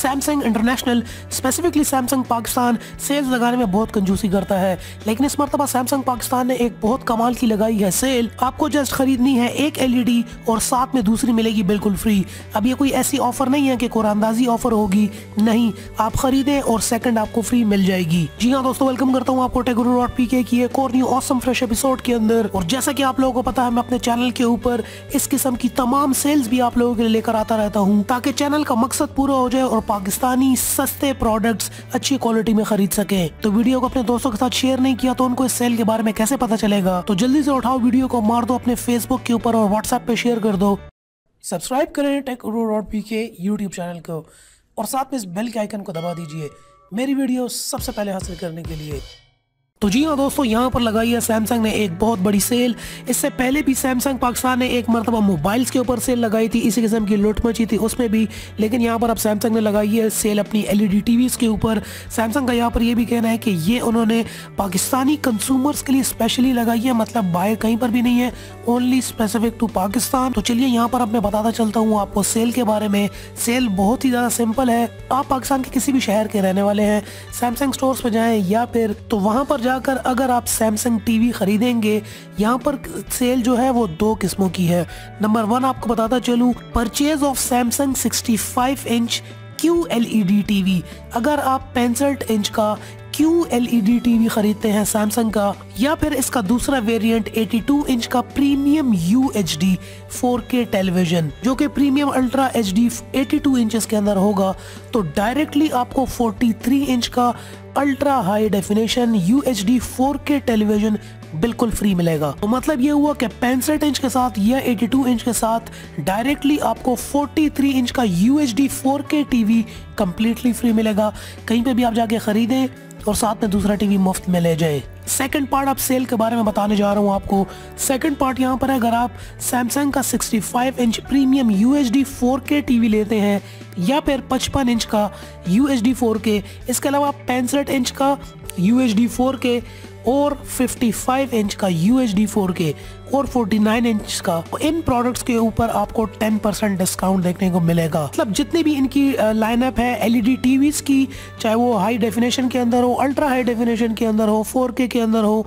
Samsung international, specifically Samsung Pakistan sales लगाने में बहुत कंजूसी करता है, लेकिन इस मरतबा सैमसंग पाकिस्तान ने एक बहुत कमाल की लगाई है सेल। आपको जस्ट खरीदनी है एक एलईडी और साथ में दूसरी मिलेगी बिल्कुल फ्री। अब ये कोई ऐसी ऑफर नहीं है कि कुरानदाजी ऑफर होगी, नहीं, आप खरीदें और सेकंड आपको फ्री मिल जाएगी। जी हाँ दोस्तों, वेलकम करता हूँ आपको टेकगुरु.pk की एक और न्यू ऑसम फ्रेश एपिसोड के अंदर। और जैसा कि आप लोगों को पता है, मैं अपने चैनल के ऊपर इस किस्म की तमाम सेल्स भी आप लोगों के लिए लेकर आता रहता हूँ, ताकि चैनल का मकसद पूरा हो जाए और पाकिस्तानी सस्ते प्रोडक्ट्स अच्छी क्वालिटी में खरीद सके। तो वीडियो को अपने दोस्तों के साथ शेयर नहीं किया तो उनको इस सेल के बारे में कैसे पता चलेगा? तो जल्दी से उठाओ वीडियो को, मार दो अपने फेसबुक के ऊपर और व्हाट्सएप पे शेयर कर दो। सब्सक्राइब करें टेकगुरु.pk यूट्यूब चैनल को और साथ में इस बेल के आइकन को दबा दीजिए मेरी वीडियो सबसे पहले हासिल करने के लिए। तो जी हाँ दोस्तों, यहाँ पर लगाई है सैमसंग ने एक बहुत बड़ी सेल। इससे पहले भी सैमसंग पाकिस्तान ने एक मरतबा मोबाइल्स के ऊपर सेल लगाई थी, इसी किस्म की लूट मची थी उसमें भी, लेकिन यहाँ पर अब सैमसंग ने लगाई है सेल अपनी एलईडी टीवीज़ के ऊपर। सैमसंग का यहाँ पर यह भी कहना है कि ये उन्होंने पाकिस्तानी कंज्यूमर्स के लिए स्पेशली लगाई है, मतलब बाहर कहीं पर भी नहीं है, ओनली स्पेसिफिक टू पाकिस्तान। तो चलिए यहाँ पर अब मैं बताता चलता हूँ आपको सेल के बारे में। सेल बहुत ही ज़्यादा सिंपल है। आप पाकिस्तान के किसी भी शहर के रहने वाले हैं, सैमसंग स्टोर्स पर जाएँ या फिर तो वहाँ पर जाकर अगर आप सैमसंग टीवी खरीदेंगे, यहाँ पर सेल जो है वो दो किस्मों की है। नंबर 1 आपको बताता चलूं, purchase of Samsung 65 inch QLED TV. अगर आप 65 इंच का QLED टीवी खरीदते हैं सैमसंग का, या फिर इसका दूसरा वेरिएंट 82 इंच का प्रीमियम UHD 4K टेलीविजन, जो कि प्रीमियम अल्ट्रा HD 82 इंचेस के अंदर होगा, तो डायरेक्टली आपको 43 इंच का ultra high definition UHD 4K television बिल्कुल फ्री मिलेगा। तो मतलब ये हुआ कि 65 इंच के साथ या 82 इंच के साथ डायरेक्टली आपको 43 इंच का UHD 4K TV completely free मिलेगा। कहीं पे भी आप जाके खरीदें और साथ में दूसरा टीवी मुफ्त में ले जाए। सेकंड पार्ट आप सेल के बारे में बताने जा रहा हूँ आपको। सेकंड पार्ट यहाँ पर है, अगर आप सैमसंग का 65 inch premium UHD 4K TV लेते हैं या फिर 55 इंच का UHD 4K, इसके अलावा 65 इंच का UHD 4K और 55 इंच का UHD 4K और 49 इंच का, इन प्रोडक्ट्स के ऊपर आपको 10% डिस्काउंट देखने को मिलेगा। मतलब जितनी भी इनकी लाइनअप है एलईडी टीवीज की, चाहे वो हाई डेफिनेशन के अंदर हो, अल्ट्रा हाई डेफिनेशन के अंदर हो, 4K के अंदर हो,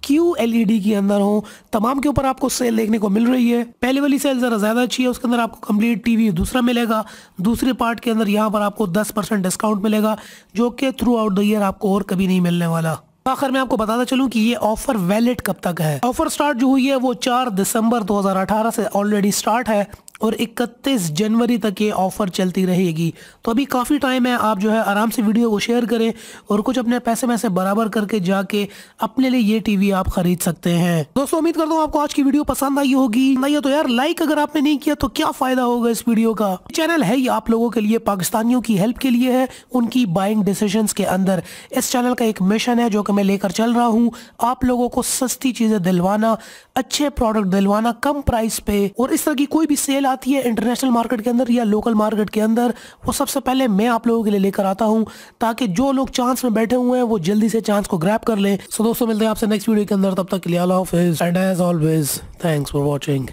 QLED के अंदर हो, तमाम के ऊपर आपको सेल देखने को मिल रही है। पहले वाली सेल जरा ज्यादा अच्छी है, उसके अंदर आपको कंप्लीट टीवी दूसरा मिलेगा। दूसरे पार्ट के अंदर यहाँ पर आपको 10% डिस्काउंट मिलेगा, जो कि थ्रू आउट द ईयर आपको और कभी नहीं मिलने वाला। आखिर में आपको बताता चलूं कि ये ऑफर वैलिड कब तक है। ऑफर स्टार्ट जो हुई है वो 4 दिसंबर 2018 से ऑलरेडी स्टार्ट है और 31 जनवरी तक ये ऑफर चलती रहेगी। तो अभी काफ़ी टाइम है, आप जो है आराम से वीडियो को शेयर करें और कुछ अपने पैसे में से बराबर करके जाके अपने लिए ये टीवी आप खरीद सकते हैं। दोस्तों उम्मीद करता हूँ आपको आज की वीडियो पसंद आई होगी। नहीं तो यार लाइक अगर आपने नहीं किया तो क्या फायदा होगा इस वीडियो का। चैनल है ये आप लोगों के लिए, पाकिस्तानियों की हेल्प के लिए है, उनकी बाइंग डिसीजंस के अंदर। इस चैनल का एक मिशन है जो कि मैं लेकर चल रहा हूँ, आप लोगों को सस्ती चीजें दिलवाना, अच्छे प्रोडक्ट दिलवाना कम प्राइस पे। और इस तरह की कोई भी सेल आती है इंटरनेशनल मार्केट के अंदर या लोकल मार्केट के अंदर, वो सबसे पहले मैं आप लोगों के लिए लेकर आता हूं, ताकि जो लोग चांस में बैठे हुए हैं वो जल्दी से चांस को ग्रैब कर लें। सो दोस्तों मिलते हैं आपसे नेक्स्ट वीडियो के अंदर, तब तक के लिए अल्लाह हाफिज़ and as always thanks for watching.